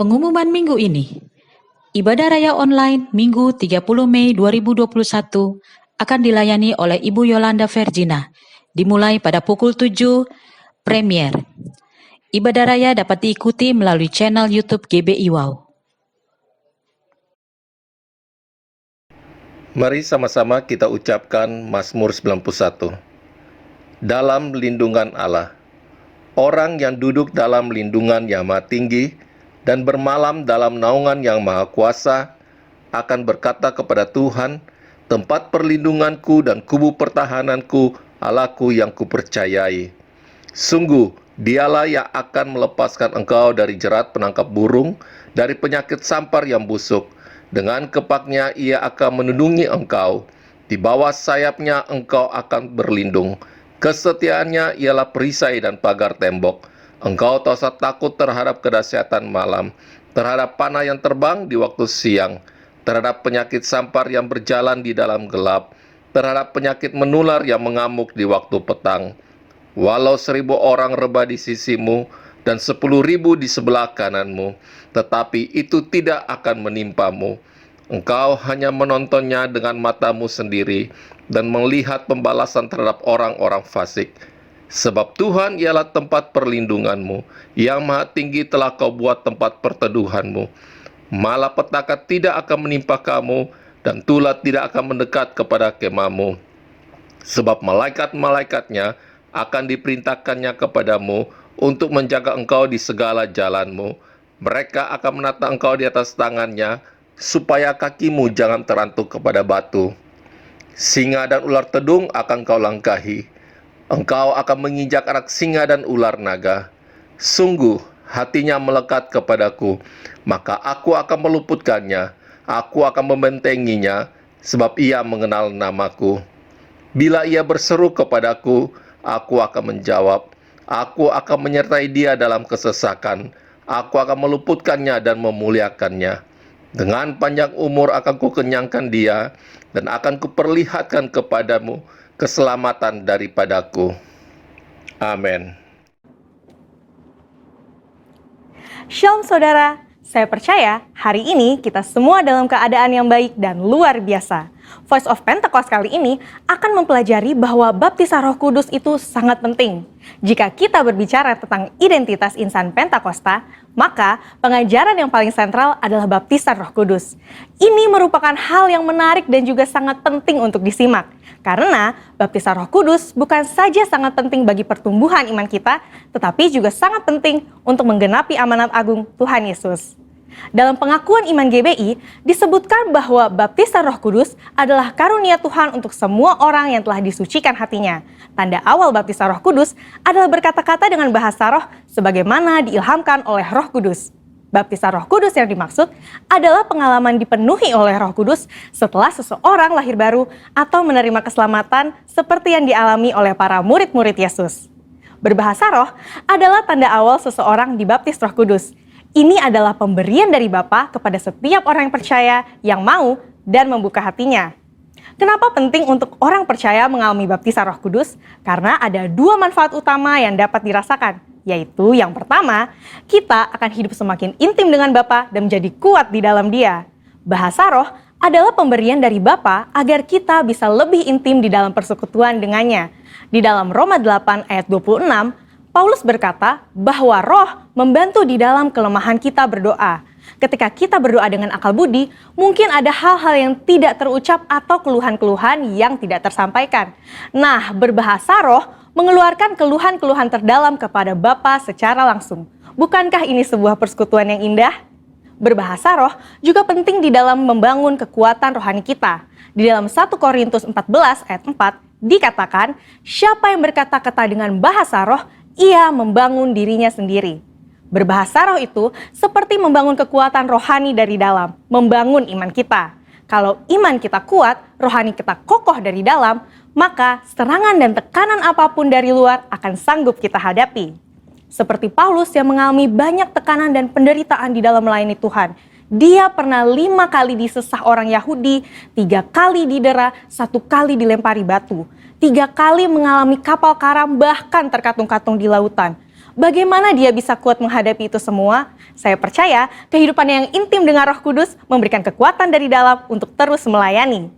Pengumuman minggu ini, Ibadah Raya Online Minggu 30 Mei 2021 akan dilayani oleh Ibu Yolanda Vergina, dimulai pada pukul 7 Premier. Ibadah Raya dapat diikuti melalui channel YouTube GBI Wow. Mari sama-sama kita ucapkan Mazmur 91. Dalam lindungan Allah. Orang yang duduk dalam lindungan yang maha tinggi dan bermalam dalam naungan yang maha kuasa akan berkata kepada Tuhan, tempat perlindunganku dan kubu pertahananku, Allahku yang kupercayai. Sungguh, dialah yang akan melepaskan engkau dari jerat penangkap burung, dari penyakit sampar yang busuk. Dengan kepaknya ia akan melindungi engkau. Di bawah sayapnya engkau akan berlindung. Kesetiaannya ialah perisai dan pagar tembok. Engkau tak usah takut terhadap kedahsyatan malam, terhadap panah yang terbang di waktu siang, terhadap penyakit sampar yang berjalan di dalam gelap, terhadap penyakit menular yang mengamuk di waktu petang. Walau 1.000 orang rebah di sisimu dan 10.000 di sebelah kananmu, tetapi itu tidak akan menimpamu. Engkau hanya menontonnya dengan matamu sendiri dan melihat pembalasan terhadap orang-orang fasik. Sebab Tuhan ialah tempat perlindunganmu, yang maha tinggi telah kau buat tempat perteduhanmu. Malapetaka tidak akan menimpa kamu, dan tulah tidak akan mendekat kepada kemahmu. Sebab malaikat-malaikatnya akan diperintahkannya kepadamu untuk menjaga engkau di segala jalanmu. Mereka akan menata engkau di atas tangannya, supaya kakimu jangan terantuk kepada batu. Singa dan ular tedung akan kau langkahi. Engkau akan menginjak anak singa dan ular naga. Sungguh, hatinya melekat kepadaku, maka aku akan meluputkannya. Aku akan membentenginya, sebab ia mengenal namaku. Bila ia berseru kepadaku, aku akan menjawab. Aku akan menyertai dia dalam kesesakan. Aku akan meluputkannya dan memuliakannya. Dengan panjang umur akan kukenyangkan dia, dan akan kuperlihatkan kepadamu keselamatan daripadaku. Amin. Shalom saudara, saya percaya hari ini kita semua dalam keadaan yang baik dan luar biasa. Voice of Pentecost kali ini akan mempelajari bahwa baptisan Roh Kudus itu sangat penting. Jika kita berbicara tentang identitas insan Pentakosta, maka pengajaran yang paling sentral adalah baptisan Roh Kudus. Ini merupakan hal yang menarik dan juga sangat penting untuk disimak. Karena baptisan Roh Kudus bukan saja sangat penting bagi pertumbuhan iman kita, tetapi juga sangat penting untuk menggenapi amanat agung Tuhan Yesus. Dalam pengakuan iman GBI, disebutkan bahwa baptisan Roh Kudus adalah karunia Tuhan untuk semua orang yang telah disucikan hatinya. Tanda awal baptisan Roh Kudus adalah berkata-kata dengan bahasa roh sebagaimana diilhamkan oleh Roh Kudus. Baptisan Roh Kudus yang dimaksud adalah pengalaman dipenuhi oleh Roh Kudus setelah seseorang lahir baru atau menerima keselamatan seperti yang dialami oleh para murid-murid Yesus. Berbahasa roh adalah tanda awal seseorang dibaptis Roh Kudus. Ini adalah pemberian dari Bapa kepada setiap orang yang percaya, yang mau, dan membuka hatinya. Kenapa penting untuk orang percaya mengalami baptisan Roh Kudus? Karena ada dua manfaat utama yang dapat dirasakan, yaitu yang pertama, kita akan hidup semakin intim dengan Bapa dan menjadi kuat di dalam Dia. Bahasa roh adalah pemberian dari Bapa agar kita bisa lebih intim di dalam persekutuan dengannya. Di dalam Roma 8 ayat 26, Paulus berkata bahwa roh membantu di dalam kelemahan kita berdoa. Ketika kita berdoa dengan akal budi, mungkin ada hal-hal yang tidak terucap atau keluhan-keluhan yang tidak tersampaikan. Nah, berbahasa roh mengeluarkan keluhan-keluhan terdalam kepada Bapa secara langsung. Bukankah ini sebuah persekutuan yang indah? Berbahasa roh juga penting di dalam membangun kekuatan rohani kita. Di dalam 1 Korintus 14 ayat 4 dikatakan, siapa yang berkata-kata dengan bahasa roh, ia membangun dirinya sendiri. Berbahasa roh itu seperti membangun kekuatan rohani dari dalam, membangun iman kita. Kalau iman kita kuat, rohani kita kokoh dari dalam, maka serangan dan tekanan apapun dari luar akan sanggup kita hadapi. Seperti Paulus yang mengalami banyak tekanan dan penderitaan di dalam melayani Tuhan. Dia pernah 5 kali disesah orang Yahudi, 3 kali didera, 1 kali dilempari batu. 3 kali mengalami kapal karam bahkan terkatung-katung di lautan. Bagaimana dia bisa kuat menghadapi itu semua? Saya percaya kehidupannya yang intim dengan Roh Kudus memberikan kekuatan dari dalam untuk terus melayani.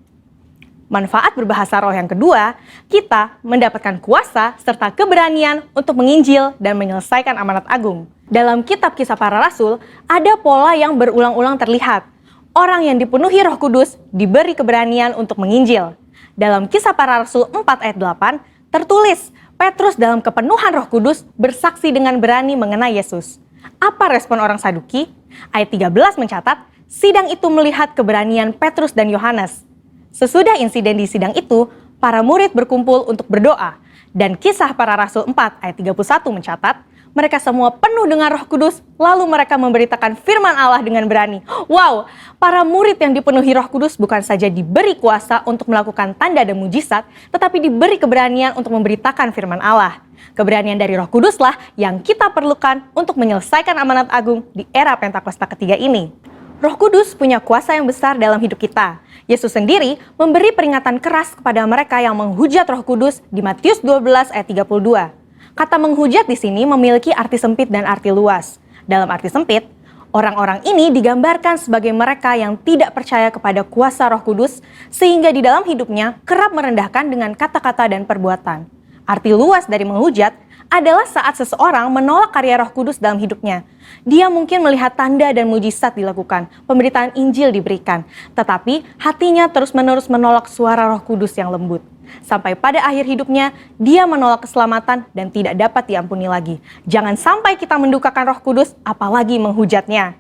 Manfaat berbahasa roh yang kedua, kita mendapatkan kuasa serta keberanian untuk menginjil dan menyelesaikan amanat agung. Dalam kitab Kisah Para Rasul, ada pola yang berulang-ulang terlihat. Orang yang dipenuhi Roh Kudus diberi keberanian untuk menginjil. Dalam Kisah Para Rasul 4 ayat 8, tertulis, Petrus dalam kepenuhan Roh Kudus bersaksi dengan berani mengenai Yesus. Apa respon orang Saduki? Ayat 13 mencatat, sidang itu melihat keberanian Petrus dan Yohanes. Sesudah insiden di sidang itu, para murid berkumpul untuk berdoa. Dan Kisah Para Rasul 4 ayat 31 mencatat, mereka semua penuh dengan Roh Kudus, lalu mereka memberitakan firman Allah dengan berani. Wow, para murid yang dipenuhi Roh Kudus bukan saja diberi kuasa untuk melakukan tanda dan mujizat, tetapi diberi keberanian untuk memberitakan firman Allah. Keberanian dari Roh Kuduslah yang kita perlukan untuk menyelesaikan amanat agung di era Pentakosta ketiga ini. Roh Kudus punya kuasa yang besar dalam hidup kita. Yesus sendiri memberi peringatan keras kepada mereka yang menghujat Roh Kudus di Matius 12 ayat 32. Kata menghujat di sini memiliki arti sempit dan arti luas. Dalam arti sempit, orang-orang ini digambarkan sebagai mereka yang tidak percaya kepada kuasa Roh Kudus, sehingga di dalam hidupnya kerap merendahkan dengan kata-kata dan perbuatan. Arti luas dari menghujat adalah saat seseorang menolak karya Roh Kudus dalam hidupnya. Dia mungkin melihat tanda dan mujizat dilakukan, pemberitaan Injil diberikan, tetapi hatinya terus-menerus menolak suara Roh Kudus yang lembut. Sampai pada akhir hidupnya, dia menolak keselamatan dan tidak dapat diampuni lagi. Jangan sampai kita mendukakan Roh Kudus, apalagi menghujatnya.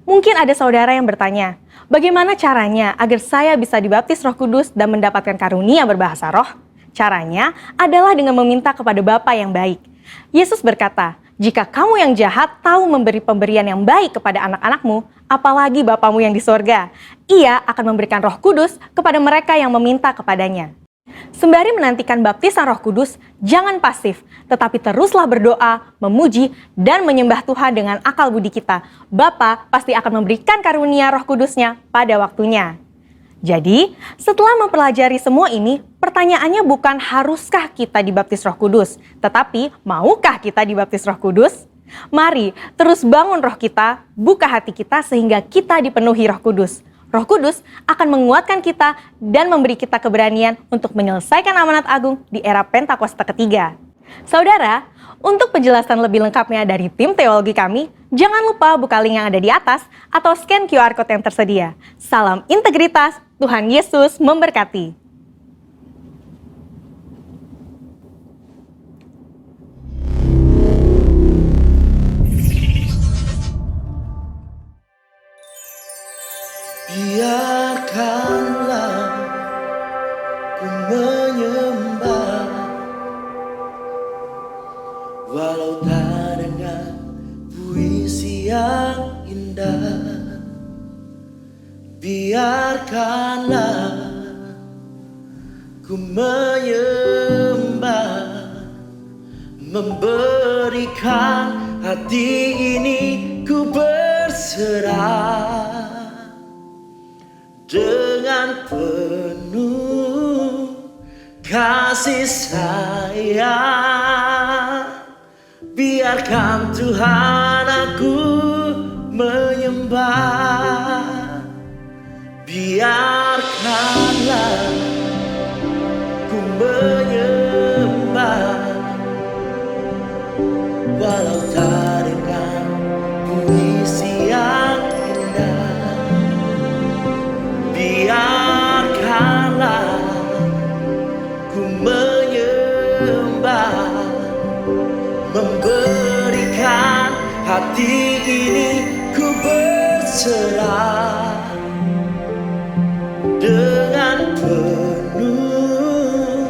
Mungkin ada saudara yang bertanya, bagaimana caranya agar saya bisa dibaptis Roh Kudus dan mendapatkan karunia berbahasa roh? Caranya adalah dengan meminta kepada Bapa yang baik. Yesus berkata, jika kamu yang jahat tahu memberi pemberian yang baik kepada anak-anakmu, apalagi Bapamu yang di sorga, Ia akan memberikan Roh Kudus kepada mereka yang meminta kepadanya. Sembari menantikan baptisan Roh Kudus, jangan pasif, tetapi teruslah berdoa, memuji, dan menyembah Tuhan dengan akal budi kita. Bapa pasti akan memberikan karunia Roh Kudus-Nya pada waktunya. Jadi, setelah mempelajari semua ini, pertanyaannya bukan haruskah kita dibaptis Roh Kudus, tetapi maukah kita dibaptis Roh Kudus? Mari terus bangun roh kita, buka hati kita sehingga kita dipenuhi Roh Kudus. Roh Kudus akan menguatkan kita dan memberi kita keberanian untuk menyelesaikan amanat agung di era Pentakosta ketiga. Saudara, untuk penjelasan lebih lengkapnya dari tim teologi kami, jangan lupa buka link yang ada di atas atau scan QR Code yang tersedia. Salam integritas, Tuhan Yesus memberkati. Biarkanlah ku menyembah, walau tak dengan puisi yang indah. Biarkanlah ku menyembah, memberikan hati ini ku berserah. Dengan penuh kasih sayang, biarkan Tuhan aku menyembah. Biarkanlah ku menyembah, walau tak dengan puisi yang indah. Biarkanlah ku menyembah, memberikan hati ini ku berserah. Dengan penuh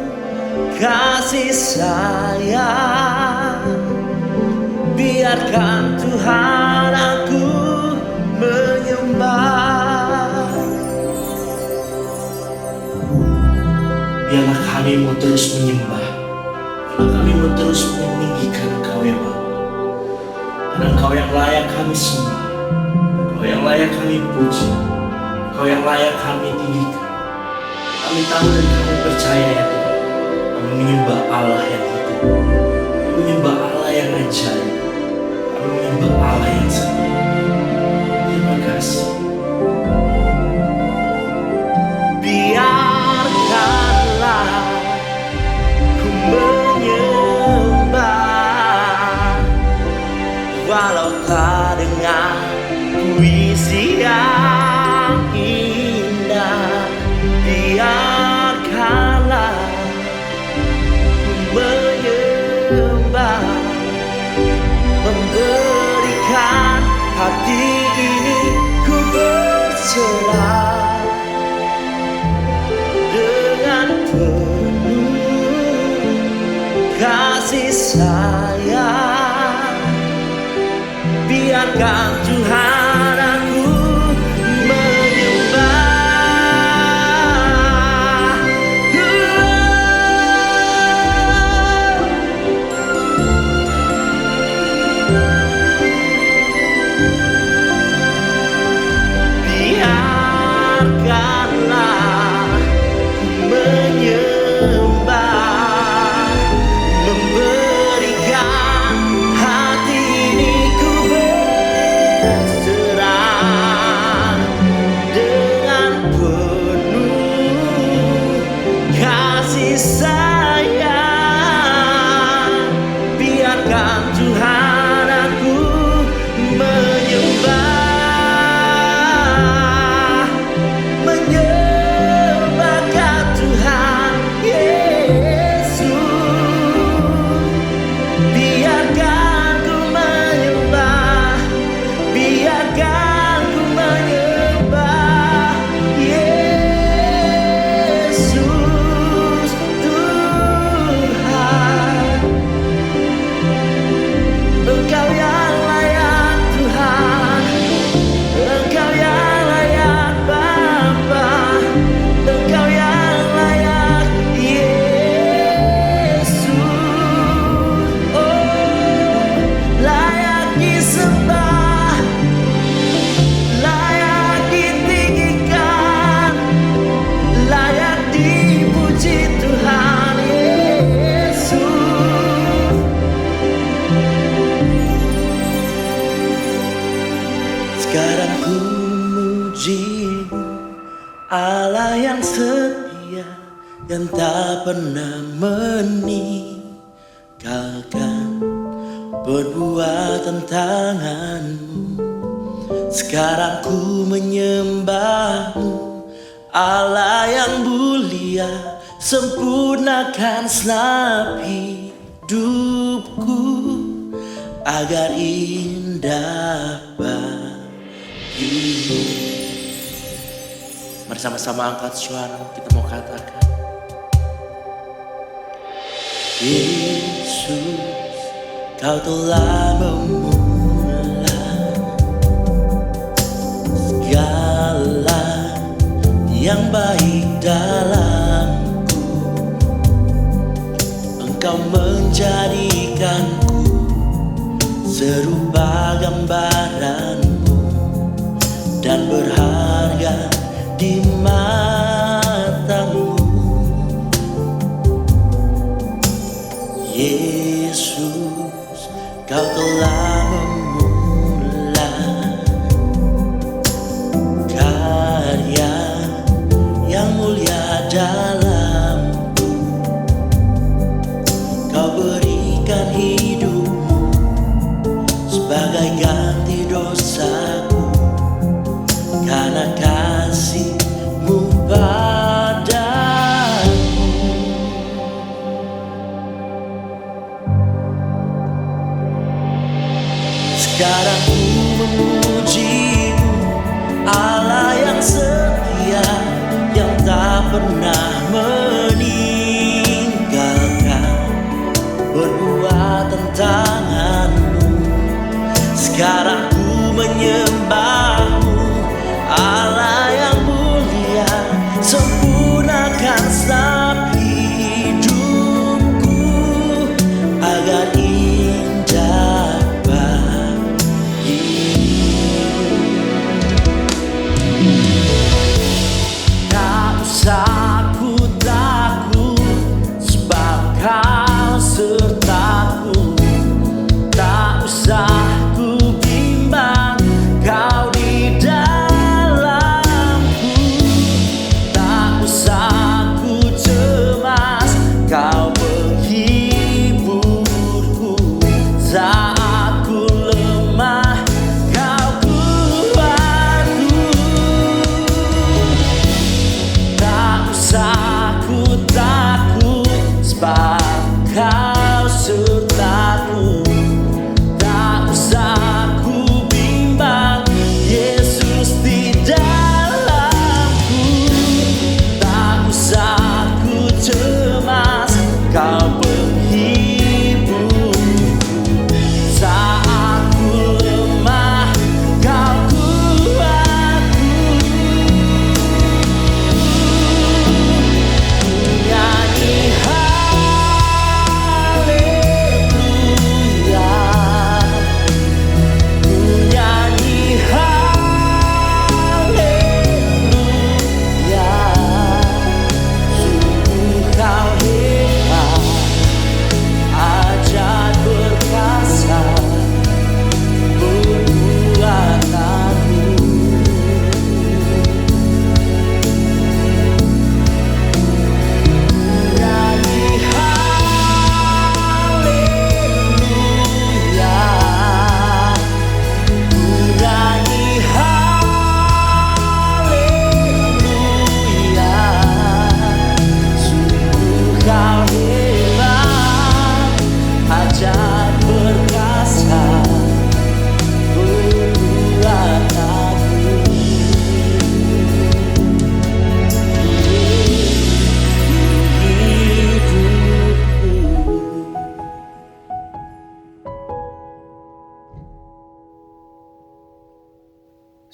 kasih sayang, biarkan Tuhan aku menyembah. Biarlah kami mau terus menyembah, biarlah kami mau terus meninggikan Engkau ya Bapa. Karena Engkau yang layak kami sembah, Engkau yang layak kami puji, Engkau yang layak kami tinggikan. Kami tahu dan kami percaya ya Tuhan, kami menyembah Allah yang hidup, kami menyembah Allah yang ajaib. menyembah Allah yang setia. Terima kasih. Biarkanlah ku menyembah, walau tak dengan puisi yang indah. Biarkanlah ku menyembah, memberikan hati ini ku berserah dengan penuh kasih sayang. Biarkan Tuhan aku menyembah. Biarkanlah ku menyembah, memberikan hati ini ku berserah dengan penuh kasih sayang. Biarkan Tuhan aku menyembah, menyembahkan Tuhan Yesus. Biarkan ku menyembah, biarkan ku menyembah Yesus Tuhan. Engkau yang layak Tuhan, Engkau yang layak Bapa, Engkau yang layak Yesus. Oh, layak disembah, layak ditinggikan, layak dipuji Tuhan Yesus. Sekarang ku muji Allah yang setia, yang tak pernah meninggalkan perbuatan tanganmu. Sekarang ku menyembahmu, Allah yang mulia, sempurnakan segenap hidupku agar indah bagimu. Mari sama-sama angkat suara, kita mau katakan, Yesus, Kau telah memulai segala yang baik dalamku. Engkau menjadikanku serupa gambaranmu dan berharga di matamu. Yesus, Kau telah memulai karya yang mulia dalamku. Kau berikan hidupmu sebagai ganti dosaku, karena kasih-Mu padaku.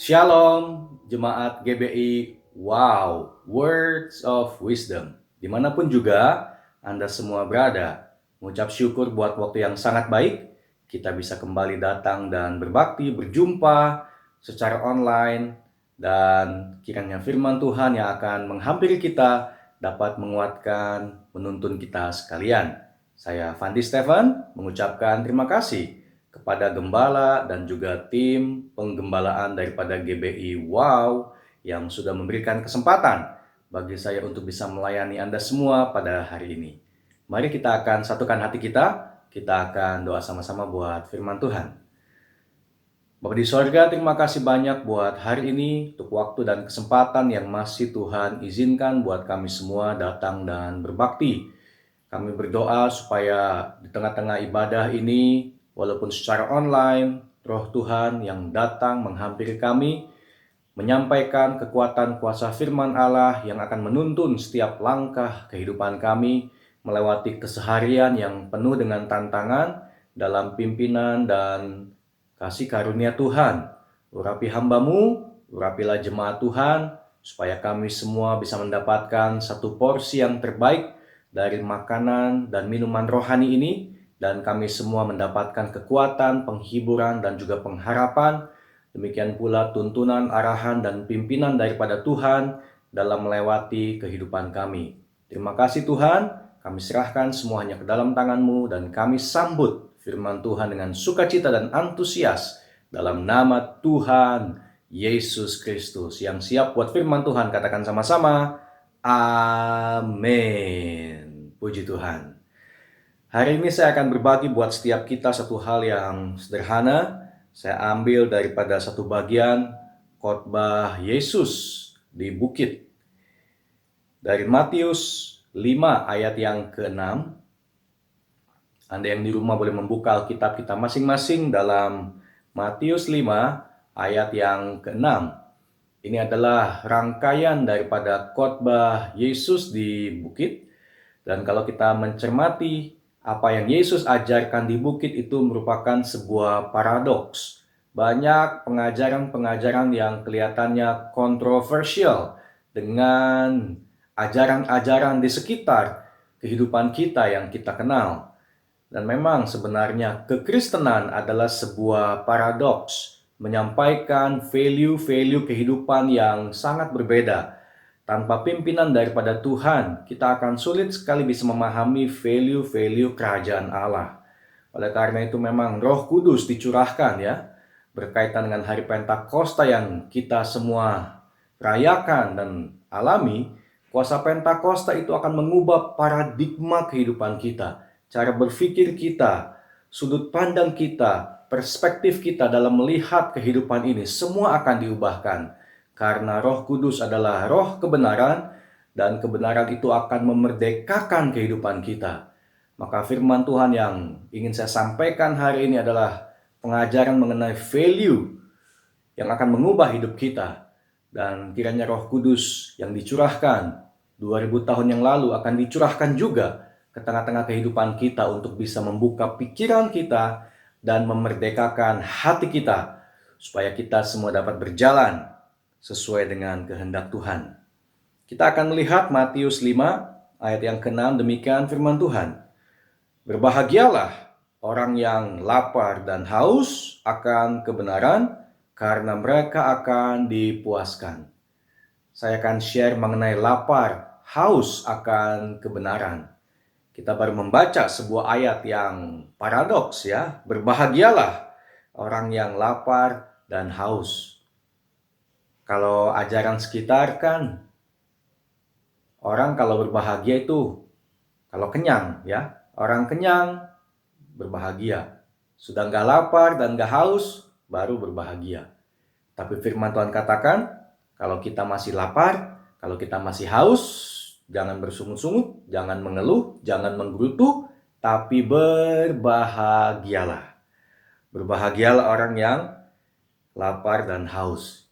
Shalom, Jemaat GBI. Wow, Words of Wisdom. Dimanapun juga Anda semua berada, mengucap syukur buat waktu yang sangat baik. Kita bisa kembali datang dan berbakti, berjumpa secara online. Dan kiranya firman Tuhan yang akan menghampiri kita dapat menguatkan, menuntun kita sekalian. Saya Fandi Stephen mengucapkan terima kasih kepada gembala dan juga tim penggembalaan daripada GBI Wow yang sudah memberikan kesempatan bagi saya untuk bisa melayani Anda semua pada hari ini. Mari kita akan satukan hati kita akan doa sama-sama buat firman Tuhan. Bapa di sorga, terima kasih banyak buat hari ini, untuk waktu dan kesempatan yang masih Tuhan izinkan buat kami semua datang dan berbakti. Kami berdoa supaya di tengah-tengah ibadah ini, walaupun secara online, Roh Tuhan yang datang menghampiri kami, menyampaikan kekuatan kuasa firman Allah yang akan menuntun setiap langkah kehidupan kami, melewati keseharian yang penuh dengan tantangan dalam pimpinan dan kasih karunia Tuhan. Urapi hamba-Mu, urapilah jemaat Tuhan, supaya kami semua bisa mendapatkan satu porsi yang terbaik dari makanan dan minuman rohani ini, dan kami semua mendapatkan kekuatan, penghiburan, dan juga pengharapan. Demikian pula tuntunan, arahan, dan pimpinan daripada Tuhan dalam melewati kehidupan kami. Terima kasih Tuhan, kami serahkan semuanya ke dalam tangan-Mu, dan kami sambut firman Tuhan dengan sukacita dan antusias dalam nama Tuhan Yesus Kristus. Yang siap buat firman Tuhan, katakan sama-sama, amin. Puji Tuhan. Hari ini saya akan berbagi buat setiap kita satu hal yang sederhana. Saya ambil daripada satu bagian khotbah Yesus di bukit. Dari Matius 5 ayat yang ke-6. Anda yang di rumah boleh membuka Alkitab kita masing-masing dalam Matius 5 ayat yang ke-6. Ini adalah rangkaian daripada khotbah Yesus di bukit. Dan kalau kita mencermati apa yang Yesus ajarkan di bukit itu merupakan sebuah paradoks. Banyak pengajaran-pengajaran yang kelihatannya kontroversial dengan ajaran-ajaran di sekitar kehidupan kita yang kita kenal. Dan memang sebenarnya kekristenan adalah sebuah paradoks, menyampaikan value-value kehidupan yang sangat berbeda. Tanpa pimpinan daripada Tuhan, kita akan sulit sekali bisa memahami value-value kerajaan Allah. Oleh karena itu memang Roh Kudus dicurahkan ya, berkaitan dengan hari Pentakosta yang kita semua rayakan dan alami. Kuasa Pentakosta itu akan mengubah paradigma kehidupan kita, cara berpikir kita, sudut pandang kita, perspektif kita dalam melihat kehidupan ini, semua akan diubahkan. Karena Roh Kudus adalah roh kebenaran, dan kebenaran itu akan memerdekakan kehidupan kita. Maka firman Tuhan yang ingin saya sampaikan hari ini adalah pengajaran mengenai value yang akan mengubah hidup kita. Dan kiranya Roh Kudus yang dicurahkan 2000 tahun yang lalu akan dicurahkan juga ke tengah-tengah kehidupan kita untuk bisa membuka pikiran kita dan memerdekakan hati kita, supaya kita semua dapat berjalan sesuai dengan kehendak Tuhan. Kita akan melihat Matius 5 ayat yang ke-6, demikian firman Tuhan. Berbahagialah orang yang lapar dan haus akan kebenaran, karena mereka akan dipuaskan. Saya akan share mengenai lapar, haus akan kebenaran. Kita baru membaca sebuah ayat yang paradoks ya. Berbahagialah orang yang lapar dan haus. Kalau ajaran sekitar kan, orang kalau berbahagia itu kalau kenyang ya. Orang kenyang berbahagia. Sudah nggak lapar dan nggak haus, baru berbahagia. Tapi firman Tuhan katakan, kalau kita masih lapar, kalau kita masih haus, jangan bersungut-sungut, jangan mengeluh, jangan menggerutu, tapi berbahagialah. Berbahagialah orang yang lapar dan haus.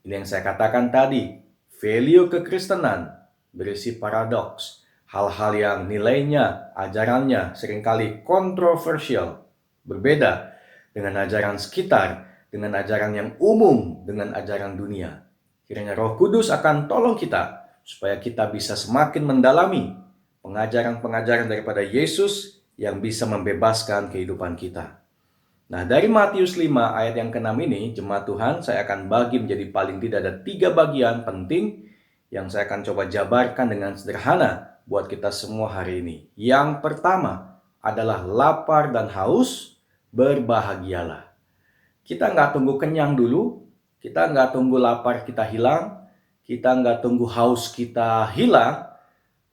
Ini yang saya katakan tadi, value kekristenan berisi paradoks. Hal-hal yang nilainya, ajarannya seringkali kontroversial, berbeda dengan ajaran sekitar. dengan ajaran yang umum, dengan ajaran dunia. Kiranya Roh Kudus akan tolong kita supaya kita bisa semakin mendalami pengajaran-pengajaran daripada Yesus yang bisa membebaskan kehidupan kita. Nah, dari Matius 5 ayat yang ke-6 ini, jemaat Tuhan, saya akan bagi menjadi paling tidak ada 3 bagian penting yang saya akan coba jabarkan dengan sederhana buat kita semua hari ini. Yang pertama adalah lapar dan haus, berbahagialah. Kita nggak tunggu kenyang dulu, kita nggak tunggu lapar kita hilang, kita nggak tunggu haus kita hilang,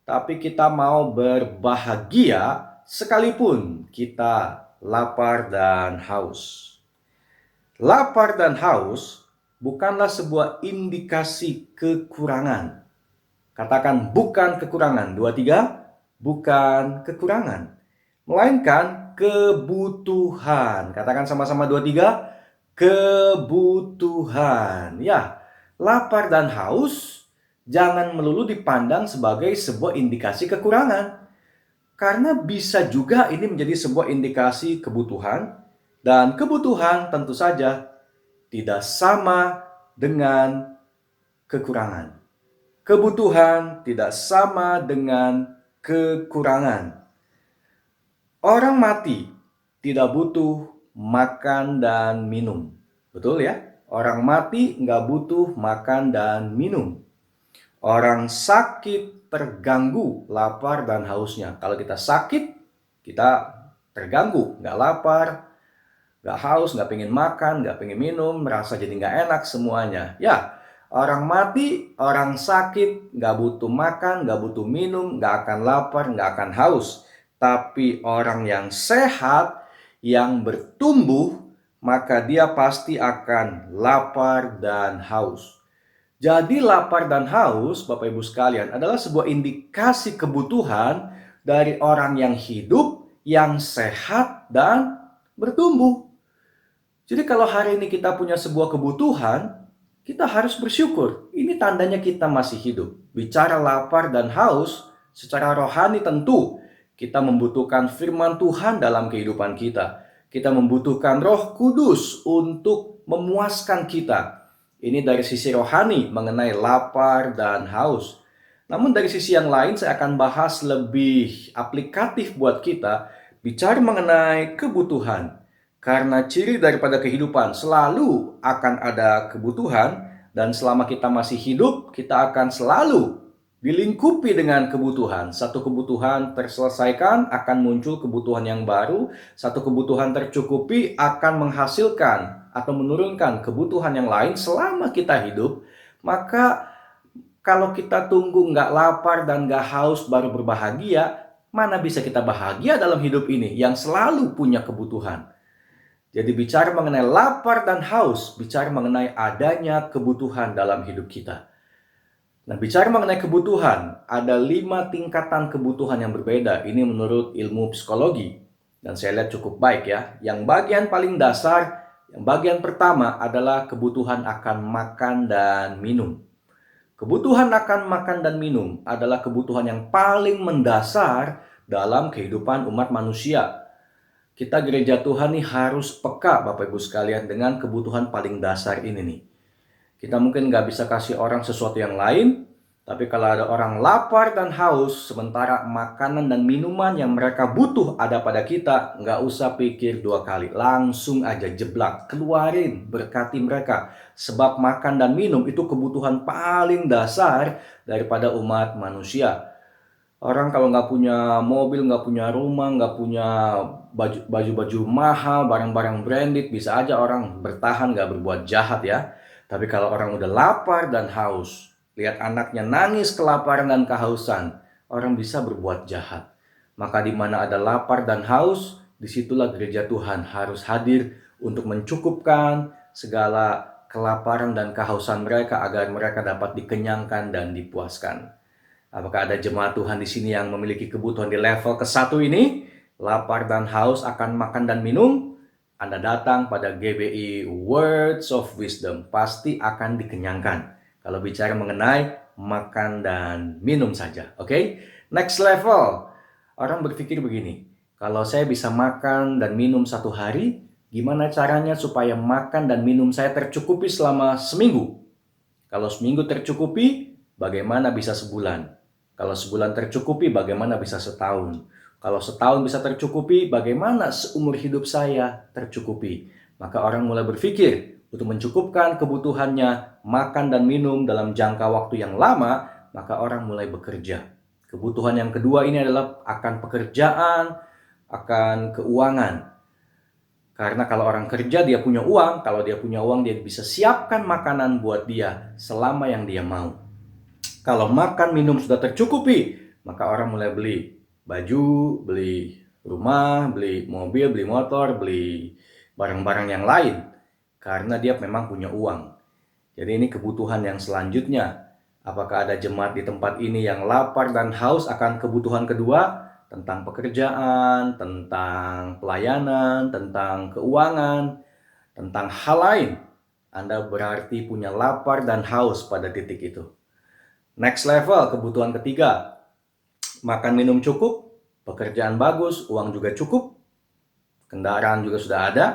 tapi kita mau berbahagia sekalipun kita lapar dan haus. Lapar dan haus bukanlah sebuah indikasi kekurangan. Katakan bukan kekurangan. 2, 3, bukan kekurangan. Melainkan kebutuhan. Katakan sama-sama 2, 3, kebutuhan. Ya, lapar dan haus jangan melulu dipandang sebagai sebuah indikasi kekurangan. Karena bisa juga ini menjadi sebuah indikasi kebutuhan, dan kebutuhan tentu saja tidak sama dengan kekurangan. Kebutuhan tidak sama dengan kekurangan. Orang mati tidak butuh makan dan minum. Betul ya? Orang mati nggak butuh makan dan minum. Orang sakit terganggu lapar dan hausnya. Kalau kita sakit, kita terganggu, nggak lapar, nggak haus, nggak pengen makan, nggak pengen minum, merasa jadi nggak enak semuanya. Ya, orang mati, orang sakit, nggak butuh makan, nggak butuh minum, nggak akan lapar, nggak akan haus. Tapi orang yang sehat, yang bertumbuh, maka dia pasti akan lapar dan haus. Jadi lapar dan haus, Bapak Ibu sekalian, adalah sebuah indikasi kebutuhan dari orang yang hidup, yang sehat, dan bertumbuh. Jadi kalau hari ini kita punya sebuah kebutuhan, kita harus bersyukur. Ini tandanya kita masih hidup. Bicara lapar dan haus, secara rohani tentu kita membutuhkan firman Tuhan dalam kehidupan kita. Kita membutuhkan Roh Kudus untuk memuaskan kita. Ini dari sisi rohani mengenai lapar dan haus. Namun dari sisi yang lain saya akan bahas lebih aplikatif buat kita, bicara mengenai kebutuhan. Karena ciri daripada kehidupan selalu akan ada kebutuhan, dan selama kita masih hidup, kita akan selalu dilingkupi dengan kebutuhan. Satu kebutuhan terselesaikan, akan muncul kebutuhan yang baru. Satu kebutuhan tercukupi, akan menghasilkan atau menurunkan kebutuhan yang lain selama kita hidup. Maka kalau kita tunggu nggak lapar dan nggak haus baru berbahagia, mana bisa kita bahagia dalam hidup ini yang selalu punya kebutuhan. Jadi bicara mengenai lapar dan haus, bicara mengenai adanya kebutuhan dalam hidup kita. Nah, bicara mengenai kebutuhan, ada 5 tingkatan kebutuhan yang berbeda. Ini menurut ilmu psikologi. Dan saya lihat cukup baik ya. Yang bagian paling dasar, yang bagian pertama adalah kebutuhan akan makan dan minum. Kebutuhan akan makan dan minum adalah kebutuhan yang paling mendasar dalam kehidupan umat manusia. Kita gereja Tuhan nih harus peka Bapak Ibu sekalian dengan kebutuhan paling dasar ini nih. Kita mungkin nggak bisa kasih orang sesuatu yang lain, tapi kalau ada orang lapar dan haus, sementara makanan dan minuman yang mereka butuh ada pada kita, nggak usah pikir 2 kali. Langsung aja jeblak, keluarin, berkati mereka. Sebab makan dan minum itu kebutuhan paling dasar daripada umat manusia. Orang kalau nggak punya mobil, nggak punya rumah, nggak punya baju-baju mahal, barang-barang branded, bisa aja orang bertahan nggak berbuat jahat ya. Tapi kalau orang udah lapar dan haus, lihat anaknya nangis kelaparan dan kehausan, orang bisa berbuat jahat. Maka di mana ada lapar dan haus, disitulah gereja Tuhan harus hadir untuk mencukupkan segala kelaparan dan kehausan mereka agar mereka dapat dikenyangkan dan dipuaskan. Apakah ada jemaat Tuhan di sini yang memiliki kebutuhan di level ke-1 ini? Lapar dan haus akan makan dan minum? Anda datang pada GBI Words of Wisdom, pasti akan dikenyangkan. Kalau bicara mengenai makan dan minum saja, oke? Next level, orang berpikir begini, kalau saya bisa makan dan minum 1 hari, Gimana caranya supaya makan dan minum saya tercukupi selama seminggu? Kalau seminggu tercukupi, bagaimana bisa sebulan? Kalau sebulan tercukupi, bagaimana bisa setahun? Kalau setahun bisa tercukupi, bagaimana seumur hidup saya tercukupi? Maka orang mulai berpikir untuk mencukupkan kebutuhannya makan dan minum dalam jangka waktu yang lama, maka orang mulai bekerja. Kebutuhan yang kedua ini adalah akan pekerjaan, akan keuangan. Karena kalau orang kerja dia punya uang, kalau dia punya uang dia bisa siapkan makanan buat dia selama yang dia mau. Kalau makan minum sudah tercukupi, maka orang mulai beli baju, beli rumah, beli mobil, beli motor, beli barang-barang yang lain. Karena dia memang punya uang. Jadi ini kebutuhan yang selanjutnya. Apakah ada jemaat di tempat ini yang lapar dan haus akan kebutuhan kedua? Tentang pekerjaan, tentang pelayanan, tentang keuangan, tentang hal lain. Anda berarti punya lapar dan haus pada titik itu. Next level, kebutuhan ketiga. Makan minum cukup, pekerjaan bagus, uang juga cukup, kendaraan juga sudah ada,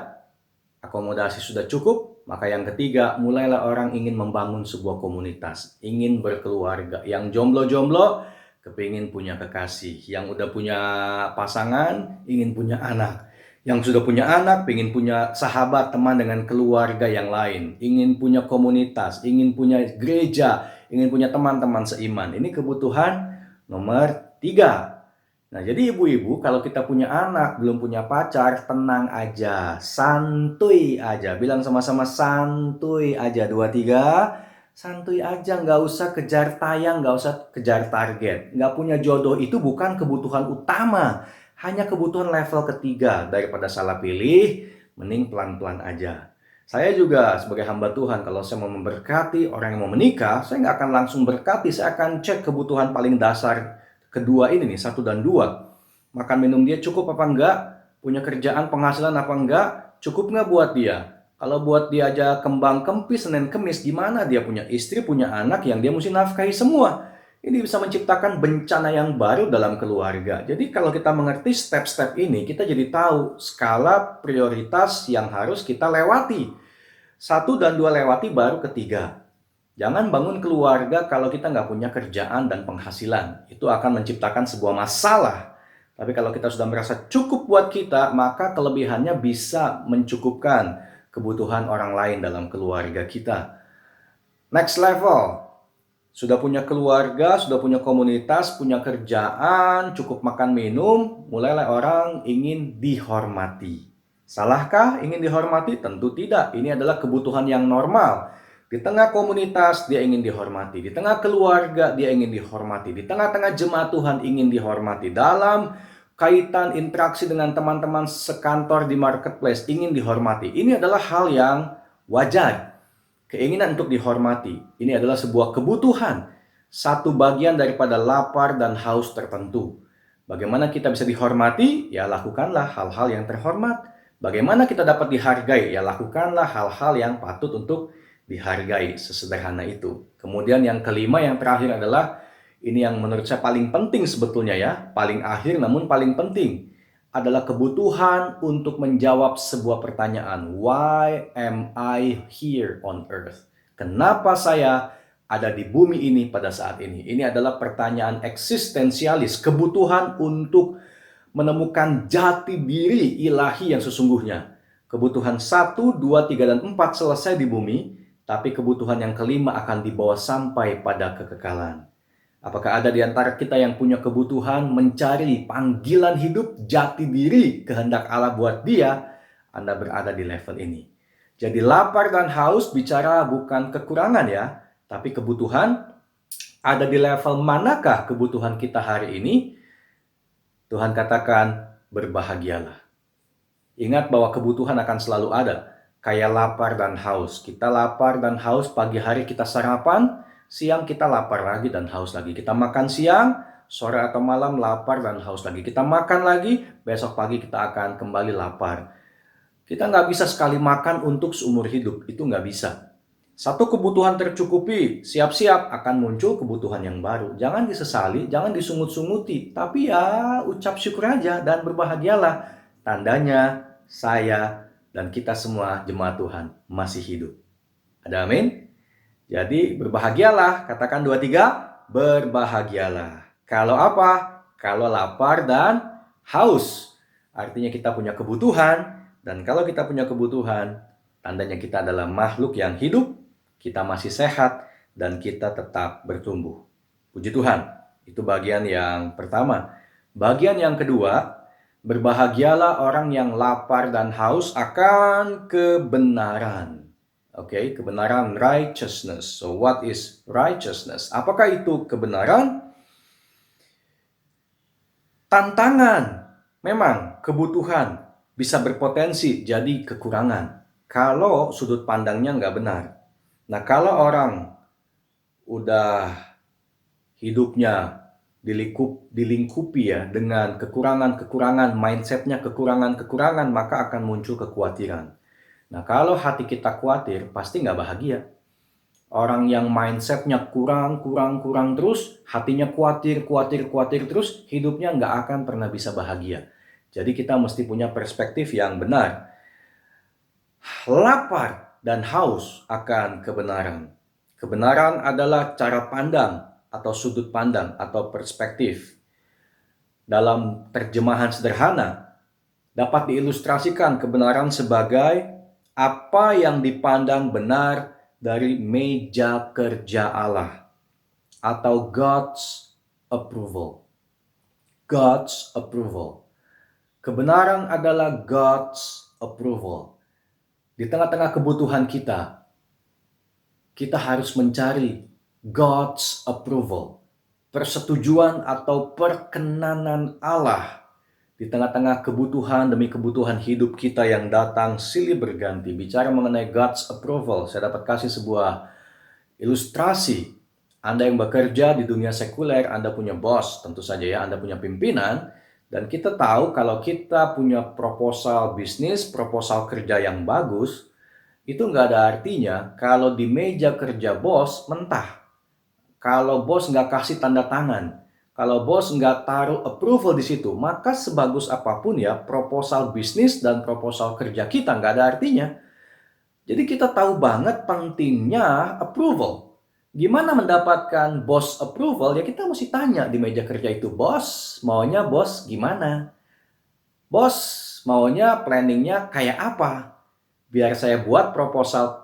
akomodasi sudah cukup. Maka yang ketiga, mulailah orang ingin membangun sebuah komunitas, ingin berkeluarga. Yang jomblo-jomblo, kepingin punya kekasih. Yang udah punya pasangan, ingin punya anak. Yang sudah punya anak, ingin punya sahabat, teman dengan keluarga yang lain. Ingin punya komunitas, ingin punya gereja, ingin punya teman-teman seiman. Ini kebutuhan nomor 3. Nah, jadi ibu-ibu, kalau kita punya anak, belum punya pacar, tenang aja, santuy aja. Bilang sama-sama santuy aja, 2, 3. Santuy aja, nggak usah kejar tayang, nggak usah kejar target. Nggak punya jodoh itu bukan kebutuhan utama, hanya kebutuhan level ketiga. Daripada salah pilih, mending pelan-pelan aja. Saya juga sebagai hamba Tuhan, kalau saya mau memberkati orang yang mau menikah, saya nggak akan langsung berkati, saya akan cek kebutuhan paling dasar kedua ini nih, 1 dan 2. Makan minum dia cukup apa enggak? Punya kerjaan penghasilan apa enggak? Cukup nggak buat dia? Kalau buat dia aja kembang kempis Senin Kemis, gimana dia punya istri, punya anak yang dia mesti nafkahi semua? Ini bisa menciptakan bencana yang baru dalam keluarga. Jadi kalau kita mengerti step-step ini, kita jadi tahu skala prioritas yang harus kita lewati. 1 dan 2 lewati, baru ketiga. Jangan bangun keluarga kalau kita nggak punya kerjaan dan penghasilan. Itu akan menciptakan sebuah masalah. Tapi kalau kita sudah merasa cukup buat kita, maka kelebihannya bisa mencukupkan kebutuhan orang lain dalam keluarga kita. Next level. Sudah punya keluarga, sudah punya komunitas, punya kerjaan, cukup makan minum, mulailah orang ingin dihormati. Salahkah ingin dihormati? Tentu tidak. Ini adalah kebutuhan yang normal. Di tengah komunitas dia ingin dihormati, di tengah keluarga dia ingin dihormati, di tengah-tengah jemaat Tuhan ingin dihormati, dalam kaitan interaksi dengan teman-teman sekantor di marketplace ingin dihormati. Ini adalah hal yang wajar. Keinginan untuk dihormati, ini adalah sebuah kebutuhan, satu bagian daripada lapar dan haus tertentu. Bagaimana kita bisa dihormati? Ya lakukanlah hal-hal yang terhormat. Bagaimana kita dapat dihargai? Ya lakukanlah hal-hal yang patut untuk dihargai, sesederhana itu. Kemudian yang kelima, yang terakhir adalah ini yang menurut saya paling penting sebetulnya ya, paling akhir namun paling penting adalah kebutuhan untuk menjawab sebuah pertanyaan. Why am I here on earth? Kenapa saya ada di bumi ini pada saat ini? Ini adalah pertanyaan eksistensialis, kebutuhan untuk menemukan jati diri ilahi yang sesungguhnya. Kebutuhan 1, 2, 3, dan 4 selesai di bumi, tapi kebutuhan yang kelima akan dibawa sampai pada kekekalan. Apakah ada di antara kita yang punya kebutuhan mencari panggilan hidup, jati diri, kehendak Allah buat dia? Anda berada di level ini. Jadi lapar dan haus bicara bukan kekurangan ya, tapi kebutuhan. Ada di level manakah kebutuhan kita hari ini? Tuhan katakan, berbahagialah. Ingat bahwa kebutuhan akan selalu ada. Kayak lapar dan haus. Kita lapar dan haus, pagi hari kita sarapan, siang kita lapar lagi dan haus lagi. Kita makan siang, sore atau malam lapar dan haus lagi. Kita makan lagi, besok pagi kita akan kembali lapar. Kita nggak bisa sekali makan untuk seumur hidup, itu nggak bisa. Satu kebutuhan tercukupi, siap-siap akan muncul kebutuhan yang baru. Jangan disesali, jangan disungut-sunguti, tapi ya ucap syukur aja dan berbahagialah. Tandanya saya dan kita semua jemaat Tuhan masih hidup. Ada amin? Jadi berbahagialah, katakan 2, 3, berbahagialah. Kalau apa? Kalau lapar dan haus. Artinya kita punya kebutuhan, dan kalau kita punya kebutuhan, tandanya kita adalah makhluk yang hidup, kita masih sehat, dan kita tetap bertumbuh. Puji Tuhan, itu bagian yang pertama. Bagian yang kedua, berbahagialah orang yang lapar dan haus akan kebenaran. Oke, kebenaran, righteousness. So what is righteousness? Apakah itu kebenaran? Tantangan. Memang kebutuhan bisa berpotensi jadi kekurangan kalau sudut pandangnya nggak benar. Nah, kalau orang udah hidupnya dilingkupi ya dengan kekurangan-kekurangan, mindsetnya kekurangan-kekurangan, maka akan muncul kekhawatiran. Nah, kalau hati kita khawatir, pasti nggak bahagia. Orang yang mindsetnya kurang terus, hatinya khawatir terus, hidupnya nggak akan pernah bisa bahagia. Jadi kita mesti punya perspektif yang benar. Lapar dan haus akan kebenaran. Kebenaran adalah cara pandang atau sudut pandang atau perspektif. Dalam terjemahan sederhana, dapat diilustrasikan kebenaran sebagai apa yang dipandang benar dari meja kerja Allah atau God's approval. God's approval. Kebenaran adalah God's approval. Di tengah-tengah kebutuhan kita harus mencari God's approval, persetujuan atau perkenanan Allah di tengah-tengah kebutuhan demi kebutuhan hidup kita yang datang silih berganti. Bicara mengenai God's approval, saya dapat kasih sebuah ilustrasi. Anda yang bekerja di dunia sekuler, Anda punya bos, tentu saja ya, Anda punya pimpinan, dan kita tahu kalau kita punya proposal bisnis, proposal kerja yang bagus, itu nggak ada artinya kalau di meja kerja bos mentah. Kalau bos nggak kasih tanda tangan, kalau bos nggak taruh approval di situ, maka sebagus apapun ya proposal bisnis dan proposal kerja kita nggak ada artinya. Jadi kita tahu banget pentingnya approval. Gimana mendapatkan bos approval? Ya kita mesti tanya di meja kerja itu, bos maunya bos gimana? Bos maunya planningnya kayak apa? Biar saya buat proposal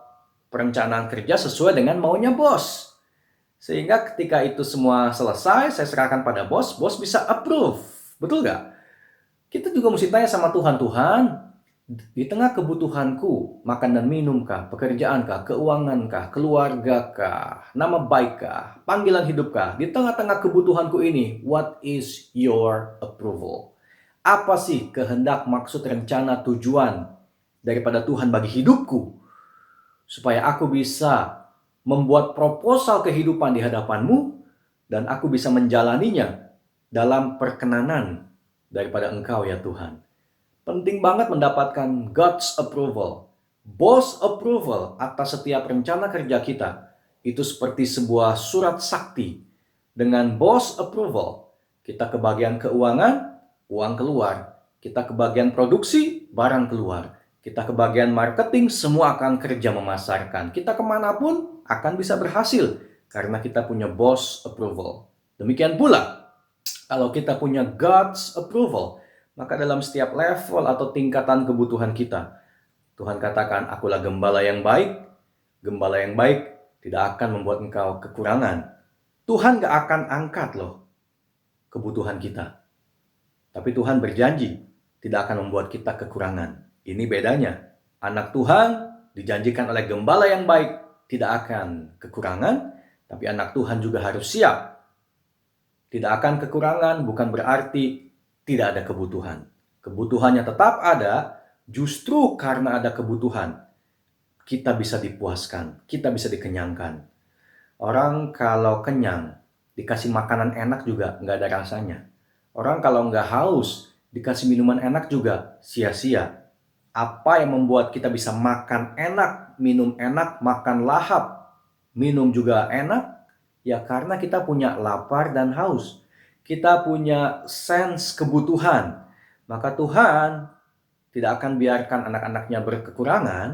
perencanaan kerja sesuai dengan maunya bos. Sehingga ketika itu semua selesai, saya serahkan pada bos, bos bisa approve. Betul nggak? Kita juga mesti tanya sama Tuhan, Tuhan, di tengah kebutuhanku, makan dan minum kah, pekerjaan kah, keuangan kah, keluarga kah, nama baik kah, panggilan hidup kah, di tengah-tengah kebutuhanku ini, what is your approval? Apa sih kehendak, maksud, rencana, tujuan daripada Tuhan bagi hidupku? Supaya aku bisa membuat proposal kehidupan di hadapanmu, dan aku bisa menjalaninya dalam perkenanan daripada Engkau ya Tuhan. Penting banget mendapatkan God's approval, boss approval atas setiap rencana kerja kita. Itu seperti sebuah surat sakti. Dengan boss approval, kita ke bagian keuangan, uang keluar. Kita ke bagian produksi, barang keluar. Kita ke bagian marketing, semua akan kerja memasarkan. Kita kemanapun akan bisa berhasil karena kita punya boss approval. Demikian pula, kalau kita punya God's approval, maka dalam setiap level atau tingkatan kebutuhan kita, Tuhan katakan, akulah gembala yang baik. Gembala yang baik tidak akan membuat engkau kekurangan. Tuhan gak akan angkat loh kebutuhan kita. Tapi Tuhan berjanji tidak akan membuat kita kekurangan. Ini bedanya. Anak Tuhan dijanjikan oleh gembala yang baik tidak akan kekurangan, tapi anak Tuhan juga harus siap. Tidak akan kekurangan bukan berarti tidak ada kebutuhan. Kebutuhannya tetap ada, justru karena ada kebutuhan, kita bisa dipuaskan, kita bisa dikenyangkan. Orang kalau kenyang, dikasih makanan enak juga nggak ada rasanya. Orang kalau nggak haus, dikasih minuman enak juga sia-sia. Apa yang membuat kita bisa makan enak, minum enak, makan lahap, minum juga enak? Ya karena kita punya lapar dan haus. Kita punya sense kebutuhan. Maka Tuhan tidak akan biarkan anak-anaknya berkekurangan,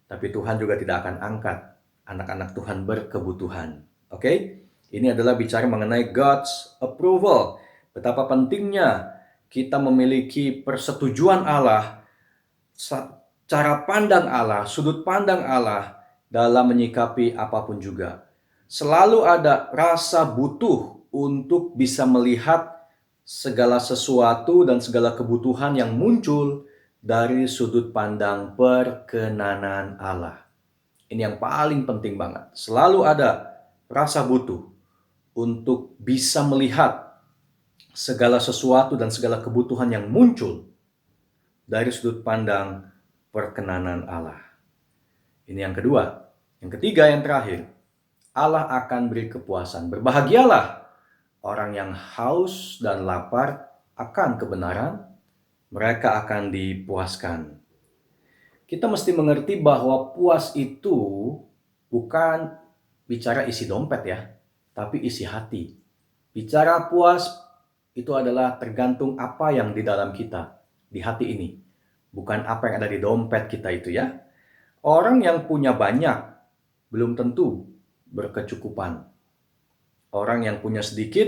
tapi Tuhan juga tidak akan angkat anak-anak Tuhan berkebutuhan. Oke? Ini adalah bicara mengenai God's approval. Betapa pentingnya kita memiliki persetujuan Allah, cara pandang Allah, sudut pandang Allah dalam menyikapi apapun juga. Selalu ada rasa butuh untuk bisa melihat segala sesuatu dan segala kebutuhan yang muncul dari sudut pandang perkenanan Allah. Ini yang paling penting banget. Selalu ada rasa butuh untuk bisa melihat segala sesuatu dan segala kebutuhan yang muncul dari sudut pandang perkenanan Allah. Ini yang kedua. Yang ketiga, yang terakhir, Allah akan beri kepuasan. Berbahagialah orang yang haus dan lapar akan kebenaran, mereka akan dipuaskan. Kita mesti mengerti bahwa puas itu bukan bicara isi dompet ya, tapi isi hati. Bicara puas itu adalah tergantung apa yang di dalam kita, di hati ini. Bukan apa yang ada di dompet kita itu ya. Orang yang punya banyak belum tentu berkecukupan. Orang yang punya sedikit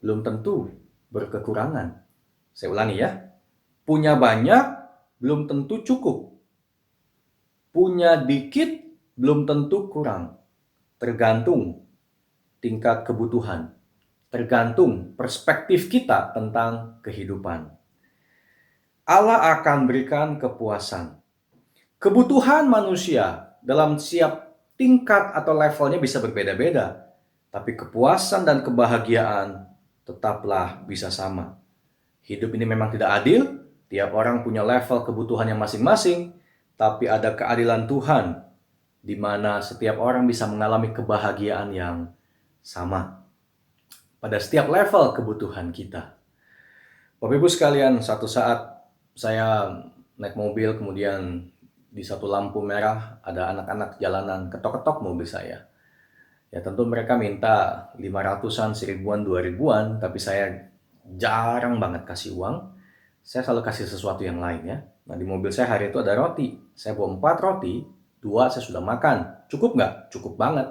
belum tentu berkekurangan. Saya ulangi ya. Punya banyak belum tentu cukup. Punya dikit belum tentu kurang. Tergantung tingkat kebutuhan. Tergantung perspektif kita tentang kehidupan. Allah akan berikan kepuasan. Kebutuhan manusia dalam setiap tingkat atau levelnya bisa berbeda-beda. Tapi kepuasan dan kebahagiaan tetaplah bisa sama. Hidup ini memang tidak adil. Tiap orang punya level kebutuhannya masing-masing. Tapi ada keadilan Tuhan, di mana setiap orang bisa mengalami kebahagiaan yang sama pada setiap level kebutuhan kita. Bapak Ibu sekalian, satu saat saya naik mobil, kemudian di satu lampu merah ada anak-anak jalanan ketok-ketok mobil saya. Ya tentu mereka minta 500-an, 1000-an, 2000-an, tapi saya jarang banget kasih uang. Saya selalu kasih sesuatu yang lain ya. Nah di mobil saya hari itu ada roti. Saya bawa 4 roti, 2 saya sudah makan. Cukup nggak? Cukup banget.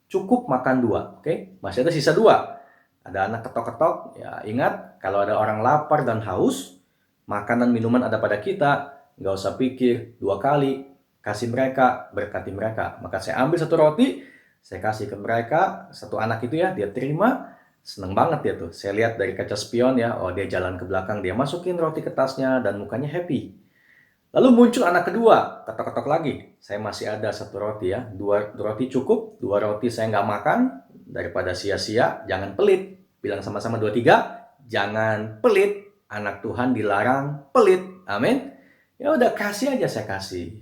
Cukup makan 2, oke? Masih ada sisa 2. Ada anak ketok-ketok, ya ingat kalau ada orang lapar dan haus, makanan minuman ada pada kita, nggak usah pikir 2 kali, kasih mereka, berkati mereka. Maka saya ambil 1 roti, saya kasih ke mereka, 1 anak itu ya, dia terima, seneng banget dia tuh. Saya lihat dari kaca spion ya, oh dia jalan ke belakang, dia masukin roti ke tasnya dan mukanya happy. Lalu muncul anak kedua, ketok-ketok lagi. Saya masih ada 1 roti ya, 2 roti cukup, 2 roti saya nggak makan, daripada sia-sia, jangan pelit. Bilang sama-sama 2, 3, jangan pelit. Anak Tuhan dilarang pelit, amin. Ya udah kasih aja, saya kasih.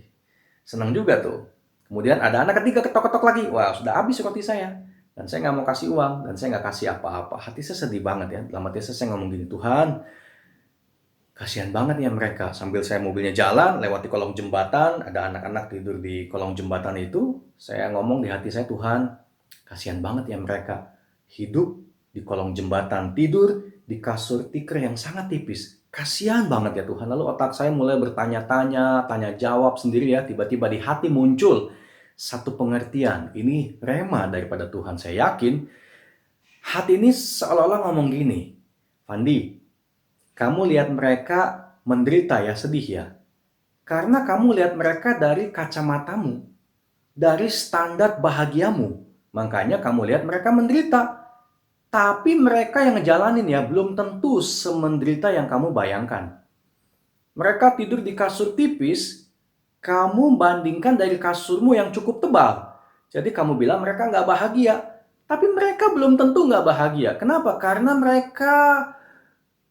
Senang juga tuh. Kemudian ada anak ketiga ketok-ketok lagi, wah sudah habis roti saya. Dan saya nggak mau kasih uang, dan saya nggak kasih apa-apa. Hati saya sedih banget ya, dalam hati saya ngomong gini, Tuhan, kasihan banget ya mereka. Sambil saya mobilnya jalan, lewati kolong jembatan, ada anak-anak tidur di kolong jembatan itu. Saya ngomong di hati saya, Tuhan, kasihan banget ya mereka. Hidup di kolong jembatan, tidur di kasur tikar yang sangat tipis. Kasihan banget ya Tuhan. Lalu otak saya mulai bertanya-tanya, tanya jawab sendiri ya. Tiba-tiba di hati muncul satu pengertian. Ini rema daripada Tuhan. Saya yakin hati ini seolah-olah ngomong gini, Fandi, kamu lihat mereka menderita ya, sedih ya. Karena kamu lihat mereka dari kacamatamu, dari standar bahagiamu. Makanya kamu lihat mereka menderita. Tapi mereka yang ngejalanin ya, belum tentu semenderita yang kamu bayangkan. Mereka tidur di kasur tipis, kamu bandingkan dari kasurmu yang cukup tebal. Jadi kamu bilang mereka nggak bahagia. Tapi mereka belum tentu nggak bahagia. Kenapa? Karena mereka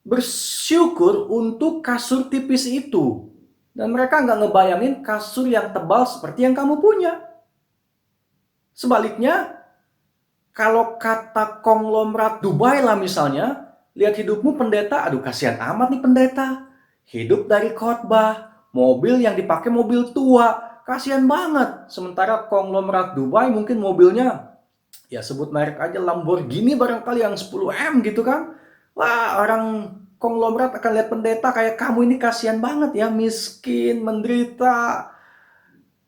bersyukur untuk kasur tipis itu. Dan mereka nggak ngebayangin kasur yang tebal seperti yang kamu punya. Sebaliknya, kalau kata konglomerat Dubai lah misalnya, lihat hidupmu pendeta, aduh kasihan amat nih pendeta. Hidup dari khotbah, mobil yang dipakai mobil tua, kasihan banget. Sementara konglomerat Dubai mungkin mobilnya, ya sebut merek aja Lamborghini barangkali yang 10M gitu kan. Wah orang konglomerat akan lihat pendeta kayak, kamu ini kasihan banget ya, miskin, menderita,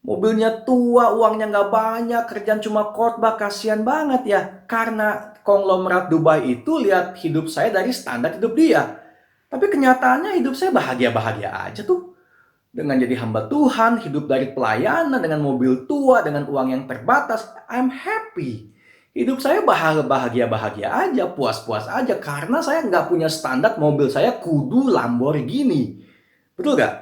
mobilnya tua, uangnya nggak banyak, kerjaan cuma khotbah, kasihan banget ya. Karena konglomerat Dubai itu lihat hidup saya dari standar hidup dia. Tapi kenyataannya hidup saya bahagia-bahagia aja tuh. Dengan jadi hamba Tuhan, hidup dari pelayanan, dengan mobil tua, dengan uang yang terbatas, I'm happy. Hidup saya bahagia-bahagia aja, puas-puas aja. Karena saya nggak punya standar mobil saya kudu Lamborghini. Betul nggak?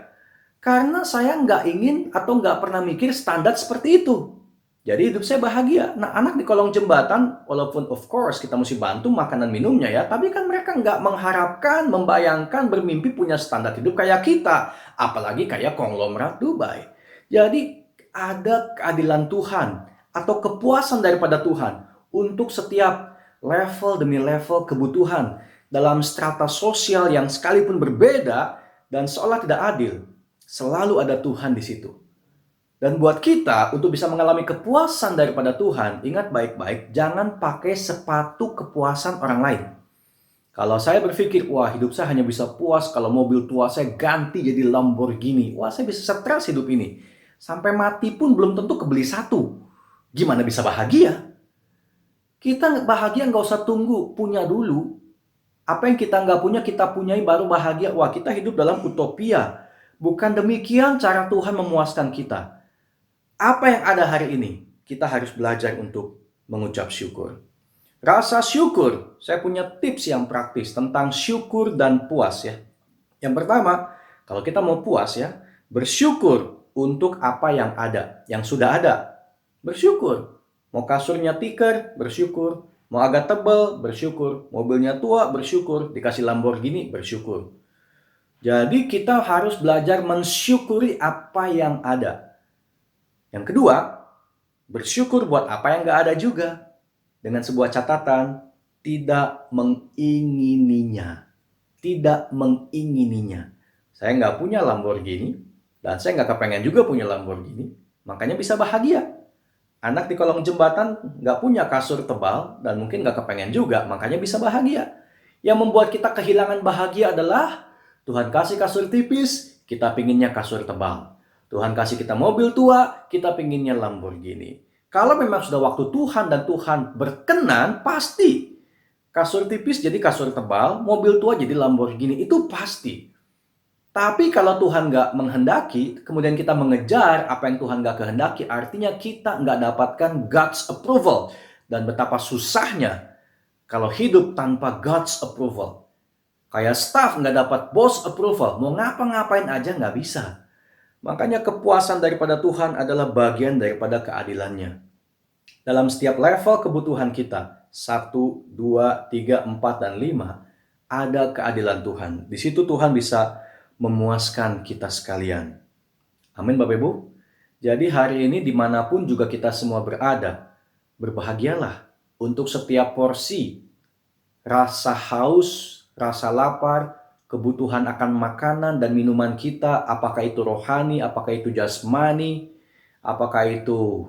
Karena saya nggak ingin atau nggak pernah mikir standar seperti itu. Jadi hidup saya bahagia. Nah, anak di kolong jembatan, walaupun of course kita mesti bantu makanan minumnya ya, tapi kan mereka nggak mengharapkan, membayangkan, bermimpi punya standar hidup kayak kita. Apalagi kayak konglomerat Dubai. Jadi ada keadilan Tuhan atau kepuasan daripada Tuhan untuk setiap level demi level kebutuhan dalam strata sosial yang sekalipun berbeda dan seolah tidak adil. Selalu ada Tuhan di situ. Dan buat kita, untuk bisa mengalami kepuasan daripada Tuhan, ingat baik-baik, jangan pakai sepatu kepuasan orang lain. Kalau saya berpikir, wah hidup saya hanya bisa puas kalau mobil tua saya ganti jadi Lamborghini. Wah saya bisa stres hidup ini. Sampai mati pun belum tentu kebeli satu. Gimana bisa bahagia? Kita bahagia nggak usah tunggu, punya dulu. Apa yang kita nggak punya, kita punyai baru bahagia. Wah kita hidup dalam utopia. Bukan demikian cara Tuhan memuaskan kita. Apa yang ada hari ini, kita harus belajar untuk mengucap syukur. Rasa syukur, saya punya tips yang praktis tentang syukur dan puas ya. Yang pertama, kalau kita mau puas ya, bersyukur untuk apa yang ada, yang sudah ada. Bersyukur. Mau kasurnya tikar, bersyukur. Mau agak tebal, bersyukur. Mobilnya tua, bersyukur. Dikasih Lamborghini, bersyukur. Jadi kita harus belajar mensyukuri apa yang ada. Yang kedua, bersyukur buat apa yang gak ada juga. Dengan sebuah catatan, tidak mengingininya. Tidak mengingininya. Saya nggak punya Lamborghini, dan saya nggak kepengen juga punya Lamborghini, makanya bisa bahagia. Anak di kolong jembatan nggak punya kasur tebal, dan mungkin nggak kepengen juga, makanya bisa bahagia. Yang membuat kita kehilangan bahagia adalah Tuhan kasih kasur tipis, kita pinginnya kasur tebal. Tuhan kasih kita mobil tua, kita pinginnya Lamborghini. Kalau memang sudah waktu Tuhan dan Tuhan berkenan, pasti kasur tipis jadi kasur tebal, mobil tua jadi Lamborghini, itu pasti. Tapi kalau Tuhan nggak menghendaki, kemudian kita mengejar apa yang Tuhan nggak kehendaki, artinya kita nggak dapatkan God's approval. Dan betapa susahnya kalau hidup tanpa God's approval. Kayak staff nggak dapat boss approval, mau ngapa-ngapain aja nggak bisa. Makanya kepuasan daripada Tuhan adalah bagian daripada keadilannya. Dalam setiap level kebutuhan kita, 1, 2, 3, 4, dan 5, ada keadilan Tuhan. Di situ Tuhan bisa memuaskan kita sekalian. Amin Bapak Ibu. Jadi hari ini dimanapun juga kita semua berada, berbahagialah untuk setiap porsi, rasa haus, rasa lapar, kebutuhan akan makanan dan minuman kita, apakah itu rohani, apakah itu jasmani, apakah itu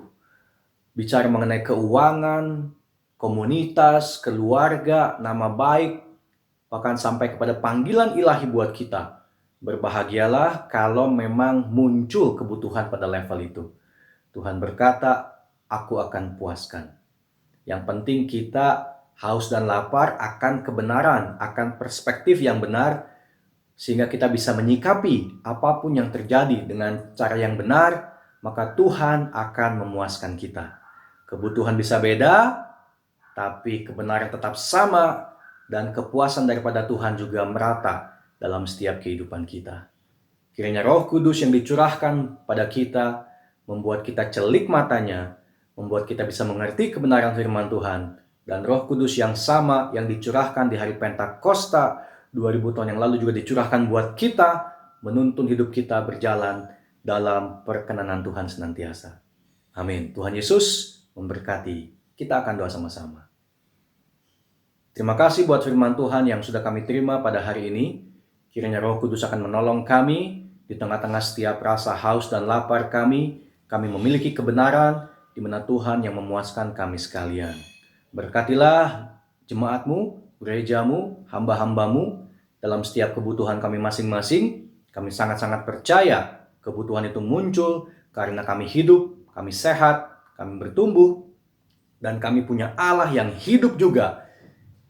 bicara mengenai keuangan, komunitas, keluarga, nama baik, bahkan sampai kepada panggilan ilahi buat kita. Berbahagialah kalau memang muncul kebutuhan pada level itu. Tuhan berkata, aku akan puaskan. Yang penting kita haus dan lapar akan kebenaran, akan perspektif yang benar, sehingga kita bisa menyikapi apapun yang terjadi dengan cara yang benar, maka Tuhan akan memuaskan kita. Kebutuhan bisa beda, tapi kebenaran tetap sama, dan kepuasan daripada Tuhan juga merata dalam setiap kehidupan kita. Kiranya Roh Kudus yang dicurahkan pada kita, membuat kita celik matanya, membuat kita bisa mengerti kebenaran firman Tuhan, dan Roh Kudus yang sama yang dicurahkan di hari Pentakosta 2000 tahun yang lalu juga dicurahkan buat kita, menuntun hidup kita berjalan dalam perkenanan Tuhan senantiasa. Amin. Tuhan Yesus memberkati. Kita akan doa sama-sama. Terima kasih buat firman Tuhan yang sudah kami terima pada hari ini. Kiranya Roh Kudus akan menolong kami di tengah-tengah setiap rasa haus dan lapar kami. Kami memiliki kebenaran di mana Tuhan yang memuaskan kami sekalian. Berkatilah jemaatmu, gerejamu, hamba-hambamu, dalam setiap kebutuhan kami masing-masing. Kami sangat-sangat percaya kebutuhan itu muncul karena kami hidup, kami sehat, kami bertumbuh, dan kami punya Allah yang hidup juga,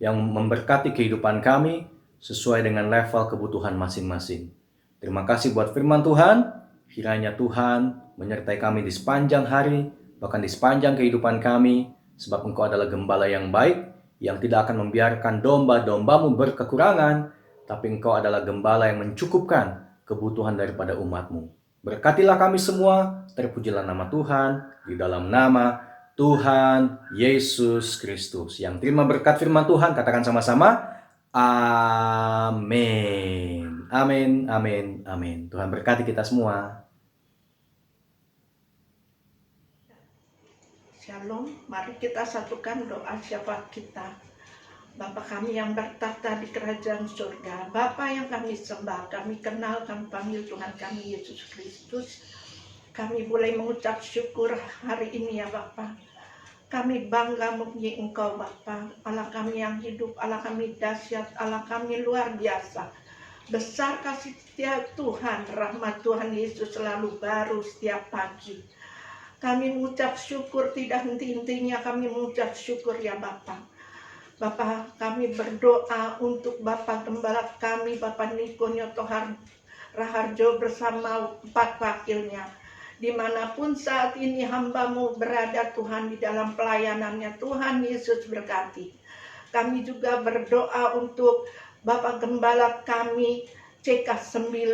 yang memberkati kehidupan kami sesuai dengan level kebutuhan masing-masing. Terima kasih buat firman Tuhan. Kiranya Tuhan menyertai kami di sepanjang hari, bahkan di sepanjang kehidupan kami, sebab Engkau adalah gembala yang baik, yang tidak akan membiarkan domba-dombamu berkekurangan, tapi Engkau adalah gembala yang mencukupkan kebutuhan daripada umat-Mu. Berkatilah kami semua, terpujilah nama Tuhan, di dalam nama Tuhan Yesus Kristus. Yang terima berkat firman Tuhan, katakan sama-sama, amin. Amin, amin, amin. Tuhan berkati kita semua. Shalom, mari kita satukan doa syafaat kita. Bapa kami yang bertahta di kerajaan surga, Bapa yang kami sembah, kami kenal, kami panggil Tuhan kami Yesus Kristus. Kami boleh mengucap syukur hari ini ya Bapa. Kami bangga memuji Engkau Bapa, Allah kami yang hidup, Allah kami dahsyat, Allah kami luar biasa. Besar kasih setia Tuhan, rahmat Tuhan Yesus selalu baru setiap pagi. Kami mengucap syukur tidak henti-hentinya, kami mengucap syukur ya Bapa. Bapa, kami berdoa untuk Bapa Gembala kami, Bapa Niko Nyoto Raharjo bersama 4 wakilnya. Dimanapun saat ini hamba-Mu berada Tuhan di dalam pelayanannya, Tuhan Yesus berkati. Kami juga berdoa untuk Bapak Gembala kami CK9,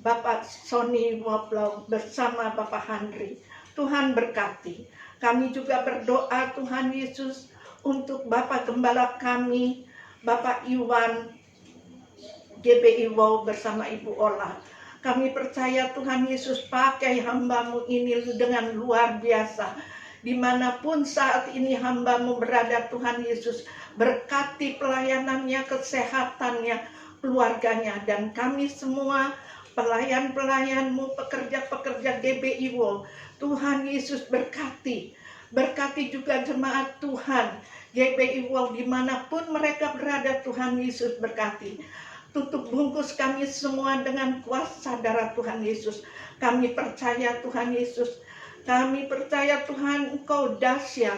Bapak Sony Woblau bersama Bapak Handri. Tuhan berkati. Kami juga berdoa Tuhan Yesus untuk Bapak Gembala kami, Bapak Iwan GBI Wow bersama Ibu Ola. Kami percaya Tuhan Yesus pakai hamba-Mu ini dengan luar biasa. Dimanapun saat ini hamba-Mu berada Tuhan Yesus, berkati pelayanannya, kesehatannya, keluarganya, dan kami semua pelayan-pelayan-Mu, pekerja-pekerja GBI Wow. Tuhan Yesus berkati. Berkati juga jemaat Tuhan GBI Wow dimanapun mereka berada, Tuhan Yesus berkati. Tutup bungkus kami semua dengan kuasa darah Tuhan Yesus. Kami percaya Tuhan Yesus. Kami percaya Tuhan Engkau dahsyat.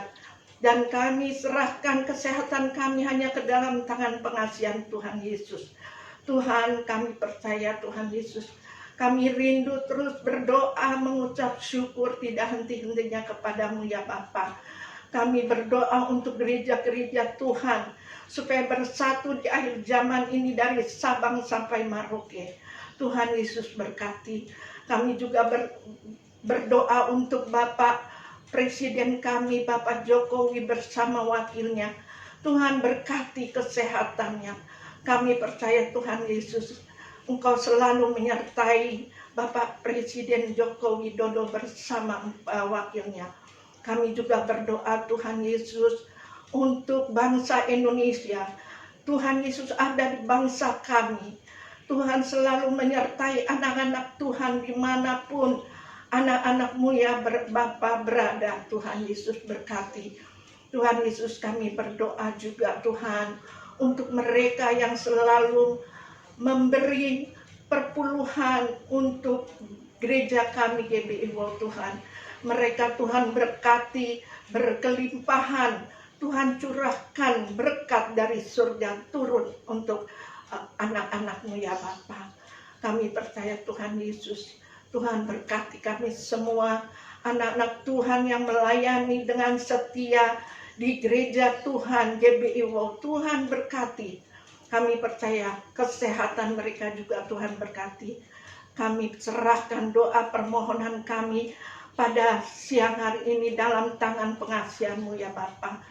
Dan kami serahkan kesehatan kami hanya ke dalam tangan pengasihan Tuhan Yesus. Tuhan, kami percaya Tuhan Yesus. Kami rindu terus berdoa, mengucap syukur tidak henti-hentinya kepadamu ya Bapa. Kami berdoa untuk gereja-gereja Tuhan, supaya bersatu di akhir zaman ini dari Sabang sampai Merauke. Tuhan Yesus berkati. Kami juga berdoa untuk Bapak Presiden kami, Bapak Jokowi bersama wakilnya. Tuhan berkati kesehatannya. Kami percaya Tuhan Yesus, Engkau selalu menyertai Bapak Presiden Joko Widodo bersama wakilnya. Kami juga berdoa Tuhan Yesus untuk bangsa Indonesia. Tuhan Yesus ada di bangsa kami. Tuhan selalu menyertai anak-anak Tuhan dimanapun anak-anak-Mu ya Bapa berada. Tuhan Yesus berkati. Tuhan Yesus kami berdoa juga Tuhan untuk mereka yang selalu memberi perpuluhan untuk gereja kami GBI Wow Tuhan. Mereka Tuhan berkati berkelimpahan. Tuhan curahkan berkat dari surga turun untuk anak-anak-Mu ya Bapa. Kami percaya Tuhan Yesus. Tuhan berkati kami semua anak-anak Tuhan yang melayani dengan setia di gereja Tuhan GBI Wow. Tuhan berkati. Kami percaya kesehatan mereka juga Tuhan berkati. Kami serahkan doa permohonan kami pada siang hari ini dalam tangan pengasihan-Mu ya Bapa.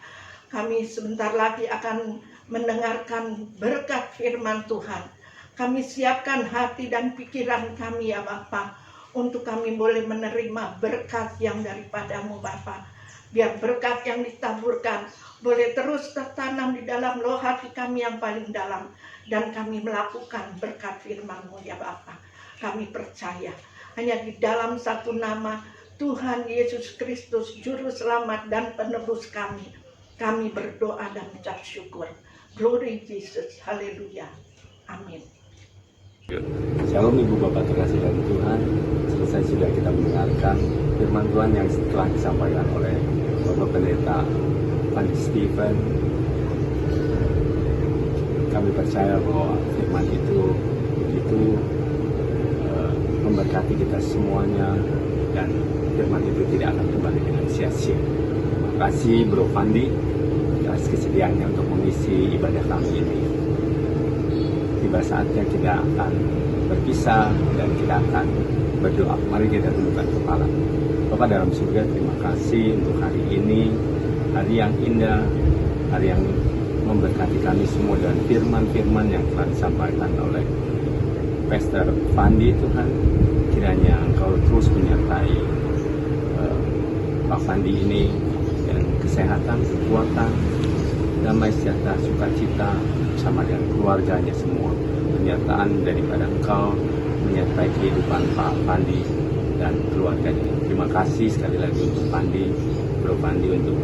Kami sebentar lagi akan mendengarkan berkat firman Tuhan. Kami siapkan hati dan pikiran kami ya Bapa, untuk kami boleh menerima berkat yang daripada-Mu Bapa. Biar berkat yang ditaburkan boleh terus tertanam di dalam loh hati kami yang paling dalam. Dan kami melakukan berkat firman-Mu ya Bapa. Kami percaya hanya di dalam satu nama Tuhan Yesus Kristus, Juru Selamat dan Penebus kami. Kami berdoa dan ucap syukur. Glory Jesus, haleluya. Amin. Shalom Ibu Bapak terkasih dari Tuhan. Selesai sudah kita mendengarkan firman Tuhan yang telah disampaikan oleh Bapak Pendeta Fandi Stephen. Kami percaya bahwa firman itu begitu memberkati kita semuanya, dan firman itu tidak akan kembali dengan sia-sia. Terima kasih Bro Fandi atas kesediaannya untuk mengisi ibadah kami ini. Tiba saatnya kita akan berpisah dan kita akan berdoa. Mari kita tundukkan kepala. Bapa dalam surga, terima kasih untuk hari ini, hari yang indah, hari yang memberkati kami semua dengan firman-firman yang telah disampaikan oleh Pastor Fandi. Tuhan, kiranya Engkau terus menyertai Pak Fandi ini dan kesehatan, kekuatan, damai sejahtera, sukacita bersama dengan keluarganya semua. Penyertaan daripada Engkau menyertai kehidupan Pak Fandi dan keluarganya. Terima kasih sekali lagi untuk Fandi, Bro Fandi, untuk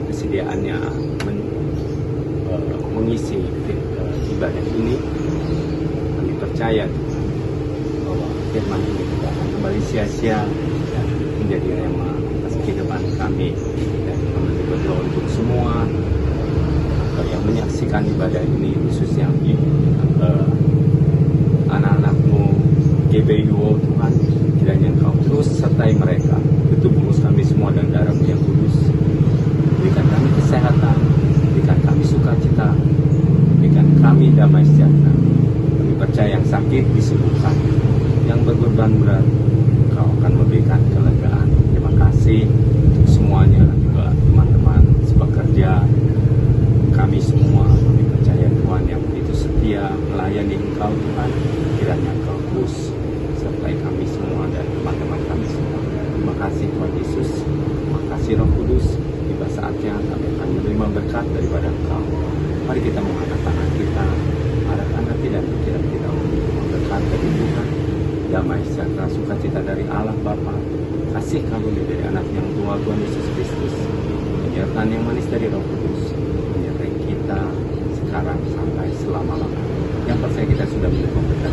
kesediaannya mengisi ibadah ini. Kami percaya Tuhan bahwa firman ini tidak akan kembali sia-sia dan menjadi rema atas kehidupan kami. Dan kami berdoa untuk semua yang menyaksikan ibadah ini, khususnya anak-anakmu GBUO. Tuhan, kiranya Engkau terus sertai mereka, tubuh kami semua dan darah yang kudus. Berikan kami kesehatan, berikan kami sukacita, berikan kami damai sejahtera. Kami percaya yang sakit disembuhkan, yang berbeban berat Engkau akan memberikan kelegaan. Terima kasih untuk semuanya, juga teman-teman sepekerja kami semua. Kami percaya Tuhan yang begitu setia melayani Engkau. Tuhan, kiranya Engkau terus sertai kami semua dan teman-teman kami semua. Terima kasih Tuhan Yesus, terima kasih Roh Kudus. Tiba saatnya kami akan menerima berkat daripada Engkau. Mari kita mengangkat tangan kita, arahkan hati dan pikiran kita untuk berkat dari Tuhan. Damai sejahtera sukacita dari Allah Bapa, kasih karunia dari anak yang tua Tuhan Yesus Kristus, penyertaan yang manis dari Roh Kudus menyertai kita sekarang sampai selama-lamanya. Yang percaya kita sudah menerima berkat